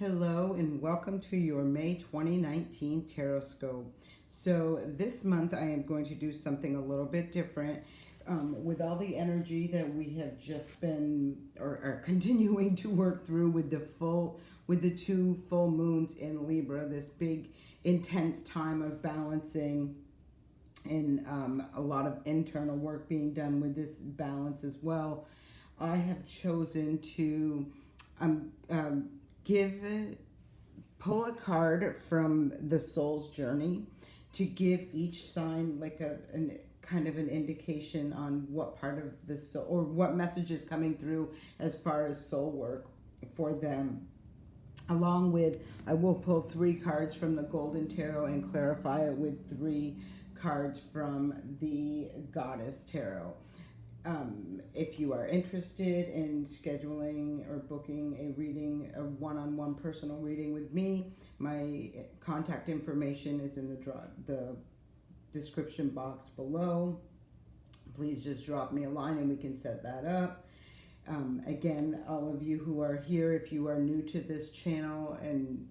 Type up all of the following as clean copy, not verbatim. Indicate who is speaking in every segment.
Speaker 1: Hello and welcome to your May 2019 Tarot Scope. So this month I am going to do something a little bit different. With all the energy that we have just been or are continuing to work through with the two full moons in Libra, this big intense time of balancing and a lot of internal work being done with this balance as well. I have chosen to give pull a card from the Soul's Journey to give each sign like an kind of an indication on what part of the soul or what message is coming through as far as soul work for them. Along with, I will pull 3 cards from the Golden Tarot and clarify it with 3 cards from the Goddess Tarot. If you are interested in scheduling or booking a reading, a one-on-one personal reading with me, my contact information is in the description box below. Please just drop me a line and we can set that up. Again, all of you who are here, if you are new to this channel, and in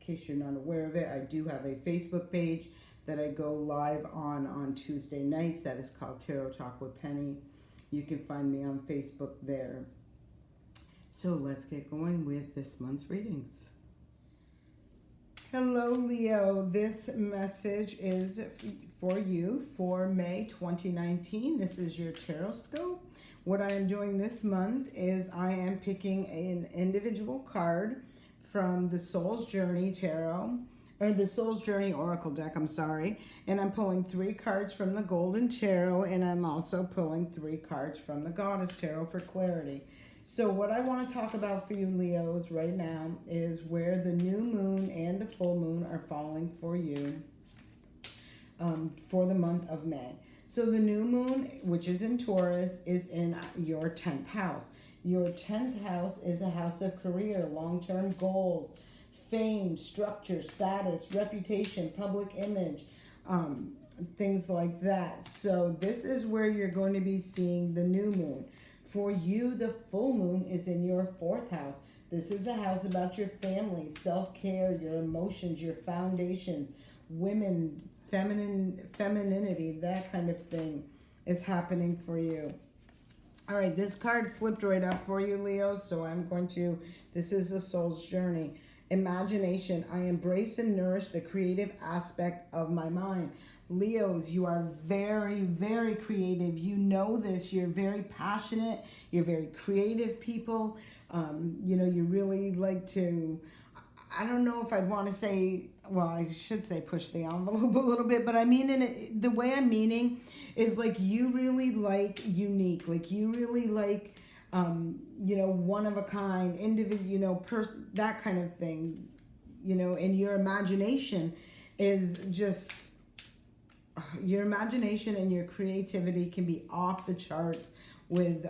Speaker 1: case you're not aware of it, I do have a Facebook page that I go live on Tuesday nights. That is called Tarot Talk with Penny. You can find me on Facebook there. So let's get going with this month's readings. Hello, Leo. This message is for you for May 2019. This is your tarot scope. What I am doing this month is I am picking an individual card from the Soul's Journey Tarot, or the Soul's Journey Oracle deck, I'm sorry. And I'm pulling 3 cards from the Golden Tarot, and I'm also pulling 3 cards from the Goddess Tarot for clarity. So what I want to talk about for you, Leos, right now is where the new moon and the full moon are falling for you for the month of May. So the new moon, which is in Taurus, is in your 10th house. Your 10th house is a house of career, long-term goals, fame, structure, status, reputation, public image, things like that. So this is where you're going to be seeing the new moon. For you, the full moon is in your 4th house. This is a house about your family, self-care, your emotions, your foundations, women, femininity, that kind of thing is happening for you. All right, this card flipped right up for you, Leo, so I'm going to, this is the Soul's Journey. Imagination. I embrace and nourish the creative aspect of my mind. Leos, you are very, very creative. You know this. You're very passionate. You're very creative people. You know, you really like to, I don't know if I'd want to say, well, I should say push the envelope a little bit, but I mean, the way I'm meaning is like you really like unique. Like you really like, you know, one of a kind, individual, you know, that kind of thing, you know, and your imagination is just, your imagination and your creativity can be off the charts with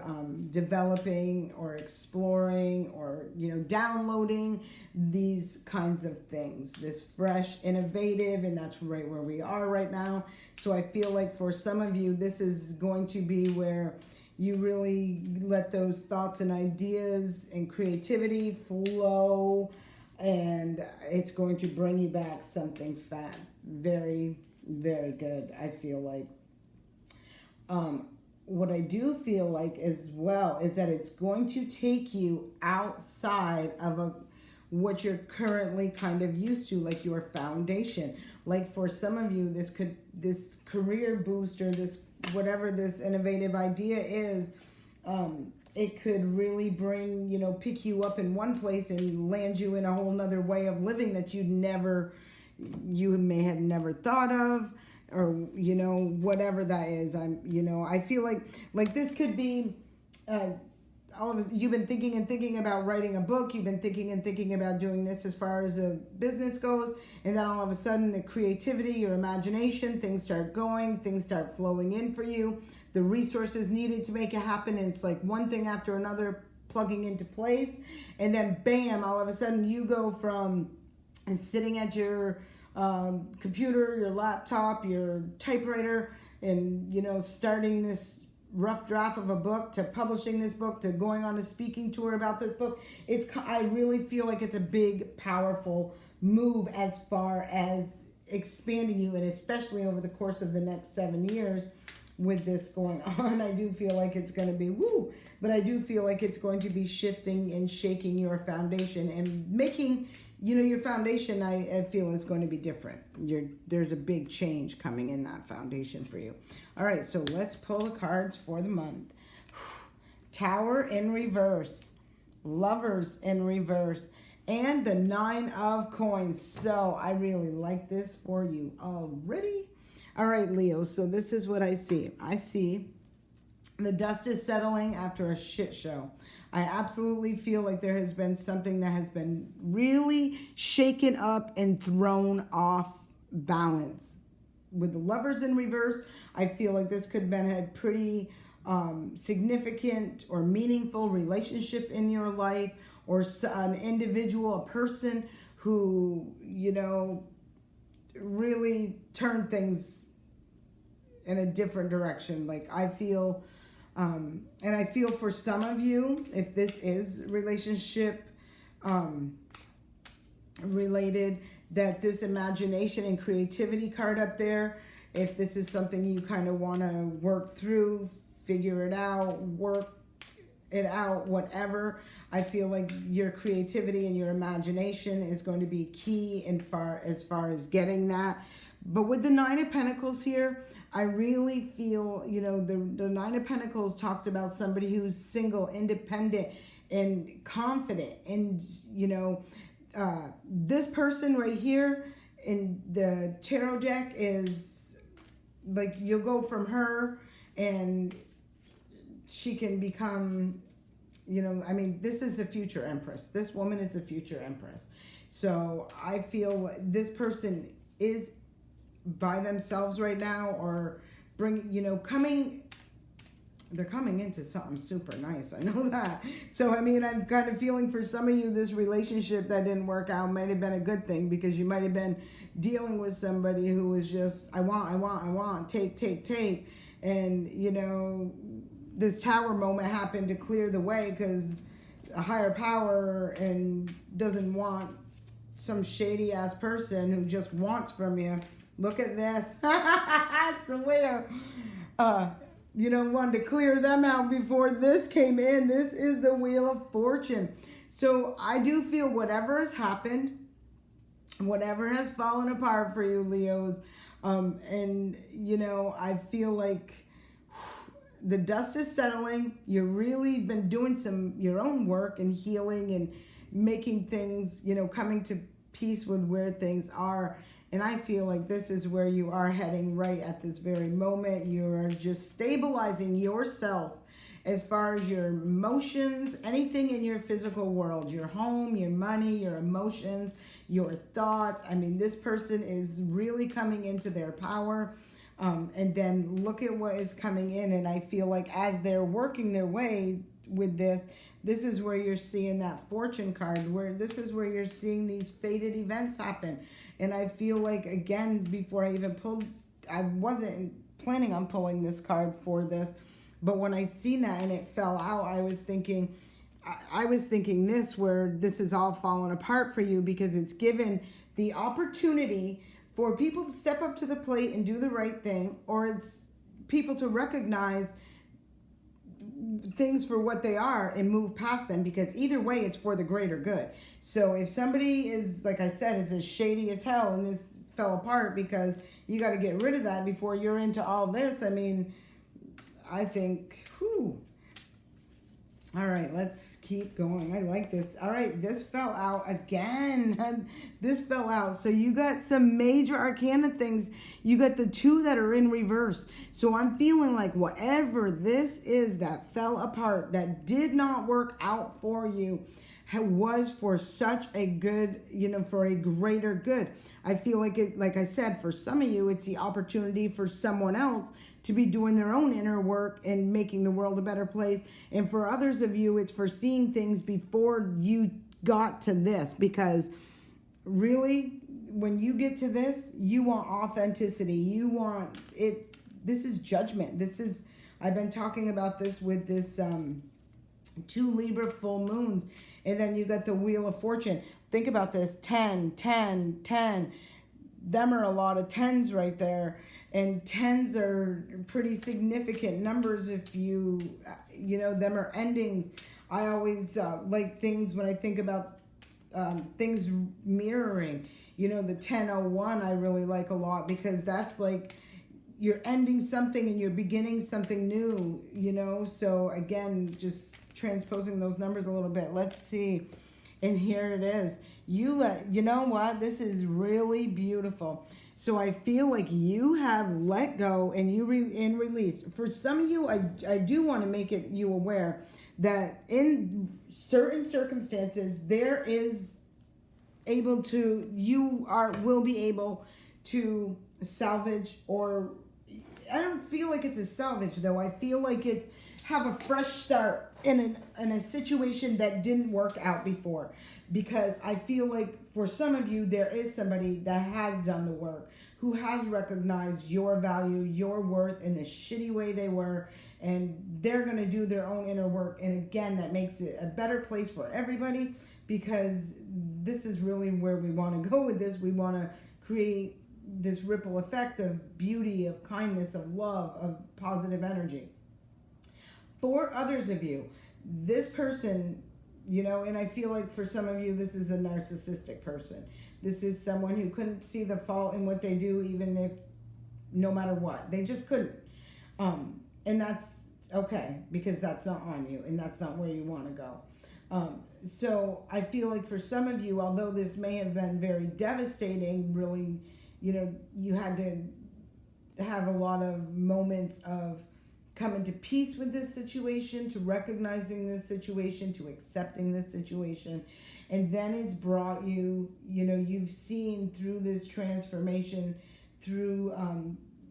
Speaker 1: developing or exploring or, you know, downloading these kinds of things, this fresh, innovative, and that's right where we are right now. So I feel like for some of you, this is going to be where you really let those thoughts and ideas and creativity flow, and it's going to bring you back something fat. Very, very good, I feel like. What I do feel like as well is that it's going to take you outside of what you're currently kind of used to, like your foundation. Like for some of you, this career boost or this whatever this innovative idea is, it could really bring, you know, pick you up in one place and land you in a whole nother way of living that you may have never thought of, or, you know, whatever that is. You know, I feel like this could be, you've been thinking and thinking about writing a book. You've been thinking and thinking about doing this as far as a business goes. And then all of a sudden the creativity, your imagination, things start going, things start flowing in for you. The resources needed to make it happen. And it's like one thing after another plugging into place. And then bam, all of a sudden you go from sitting at your computer, your laptop, your typewriter, and, you know, starting this rough draft of a book to publishing this book to going on a speaking tour about this book. I really feel like it's a big, powerful move as far as expanding you, and especially over the course of the next 7 years with this going on. I do feel like it's going to be woo, but I do feel like it's going to be shifting and shaking your foundation and making, your foundation, I feel is going to be different. There's a big change coming in that foundation for you. All right, so let's pull the cards for the month. Tower in reverse, Lovers in reverse, and the 9 of Coins. So I really like this for you already. All right, Leo, so this is what I see. I see the dust is settling after a shit show. I absolutely feel like there has been something that has been really shaken up and thrown off balance. With the Lovers in reverse, I feel like this could have been a pretty significant or meaningful relationship in your life, or an individual, a person who, really turned things in a different direction. Like I feel, and I feel for some of you, if this is relationship related, that this imagination and creativity card up there, if this is something you kind of want to work through, figure it out, work it out, whatever, I feel like your creativity and your imagination is going to be key as far as getting that. But with the 9 of Pentacles here, I really feel, the 9 of Pentacles talks about somebody who's single, independent, and confident. And, this person right here in the tarot deck is like, you'll go from her and she can become, this is the future Empress. This woman is the future Empress. So I feel this person is by themselves right now, or they're coming into something super nice. I know that. So, I'm kind of feeling for some of you, this relationship that didn't work out might have been a good thing, because you might have been dealing with somebody who was just, I want, take. And, this Tower moment happened to clear the way, because a higher power and doesn't want some shady ass person who just wants from you. Look at this. It's a winner. Wanted to clear them out before this came in. This is the Wheel of Fortune. So I do feel whatever has happened, whatever has fallen apart for you, Leos, and I feel like the dust is settling. You've really been doing your own work and healing and making things, coming to peace with where things are. And I feel like this is where you are heading right at this very moment. You're just stabilizing yourself as far as your emotions, anything in your physical world, your home, your money, your emotions, your thoughts. This person is really coming into their power. And then look at what is coming in. And I feel like as they're working their way with this is where you're seeing that Fortune card, this is where you're seeing these fated events happen. And I feel like, again, before I even pulled, I wasn't planning on pulling this card for this, but when I seen that and it fell out, I was thinking this, where this is all falling apart for you, because it's given the opportunity for people to step up to the plate and do the right thing, or it's people to recognize things for what they are and move past them, because either way it's for the greater good. So if somebody is, like I said, is as shady as hell and this fell apart, because you got to get rid of that before you're into all this, I think, whew. All right, let's keep going. I like this. All right, this fell out again. This fell out. So you got some major arcana things. You got the 2 that are in reverse. So I'm feeling like whatever this is that fell apart, that did not work out for you, was for such a good, for a greater good. I feel like it, like I said, for some of you, it's the opportunity for someone else to be doing their own inner work and making the world a better place. And for others of you, it's for seeing things before you got to this, because really, when you get to this, you want authenticity. You want it. This is judgment. I've been talking about this with this 2 Libra full moons. And then you got the Wheel of Fortune. Think about this, 10, 10, 10. Them are a lot of 10s right there. And 10s are pretty significant numbers if you know, them are endings. I always like things when I think about things mirroring. You know, the 1001 I really like a lot because that's like you're ending something and you're beginning something new, you know. So again, just transposing those numbers a little bit. Let's see. And here it is. You know what? This is really beautiful. So I feel like you have let go and you release. For some of you, I do want to make it you aware that in certain circumstances there is will be able to salvage, or I don't feel like it's a salvage though. I feel like it's have a fresh start in a situation that didn't work out before. Because I feel like for some of you, there is somebody that has done the work, who has recognized your value, your worth in the shitty way they were, and they're going to do their own inner work. And again, that makes it a better place for everybody, because this is really where we want to go with this. We want to create this ripple effect of beauty, of kindness, of love, of positive energy. For others of you, this person, you know, and I feel like for some of you, this is a narcissistic person. This is someone who couldn't see the fault in what they do, even if, no matter what. They just couldn't. And that's okay, because that's not on you, and that's not where you want to go. So I feel like for some of you, although this may have been very devastating, really, you know, you had to have a lot of moments of coming to peace with this situation, to recognizing this situation, to accepting this situation. And then it's brought you, you know, you've seen through this transformation, through,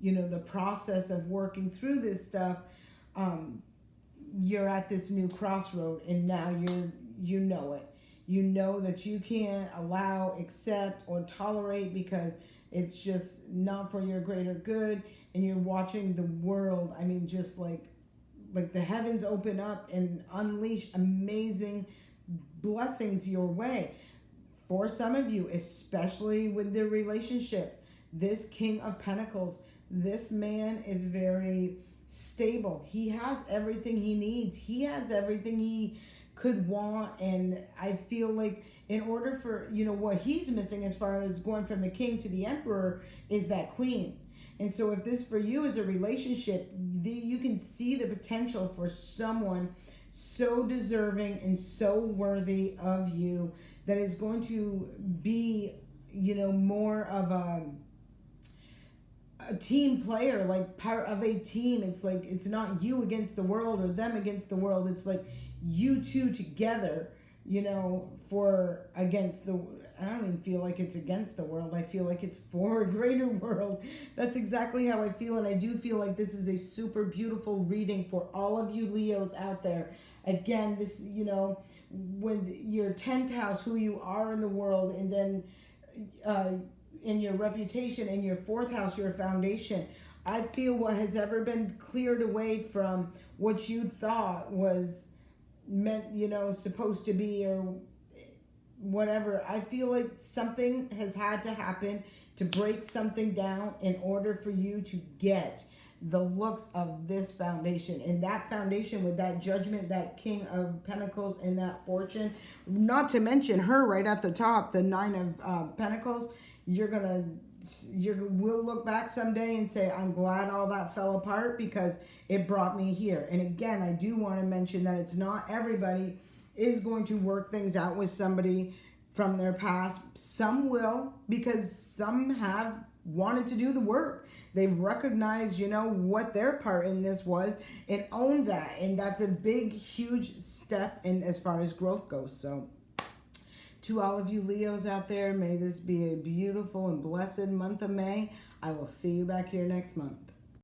Speaker 1: you know, the process of working through this stuff, you're at this new crossroad, and now you know it. You know that you can't allow, accept, or tolerate because it's just not for your greater good. And you're watching the world, I mean, just like the heavens open up and unleash amazing blessings your way. For some of you, especially with the relationship, this King of Pentacles, this man is very stable. He has everything he needs. He has everything he could want. And I feel like in order for, you know, what he's missing as far as going from the king to the emperor is that queen. And so if this for you is a relationship, you can see the potential for someone so deserving and so worthy of you that is going to be, you know, more of a team player, like part of a team. It's like, it's not you against the world or them against the world. It's like you two together, you know, against the, I don't even feel like it's against the world. I feel like it's for a greater world. That's exactly how I feel. And I do feel like this is a super beautiful reading for all of you Leos out there. Again, this, you know, when your 10th house, who you are in the world, and then in your reputation, and your 4th house, your foundation. I feel what has ever been cleared away from what you thought was meant, you know, supposed to be, or whatever. I feel like something has had to happen to break something down in order for you to get the looks of this foundation. And that foundation with that Judgment, that King of Pentacles, and that Fortune, not to mention her right at the top, the 9 of Pentacles, we'll look back someday and say, I'm glad all that fell apart because it brought me here. And again, I do want to mention that it's not everybody is going to work things out with somebody from their past. Some will, because some have wanted to do the work. They've recognized, you know, what their part in this was and owned that. And that's a big, huge step in as far as growth goes. So to all of you Leos out there, may this be a beautiful and blessed month of May. I will see you back here next month.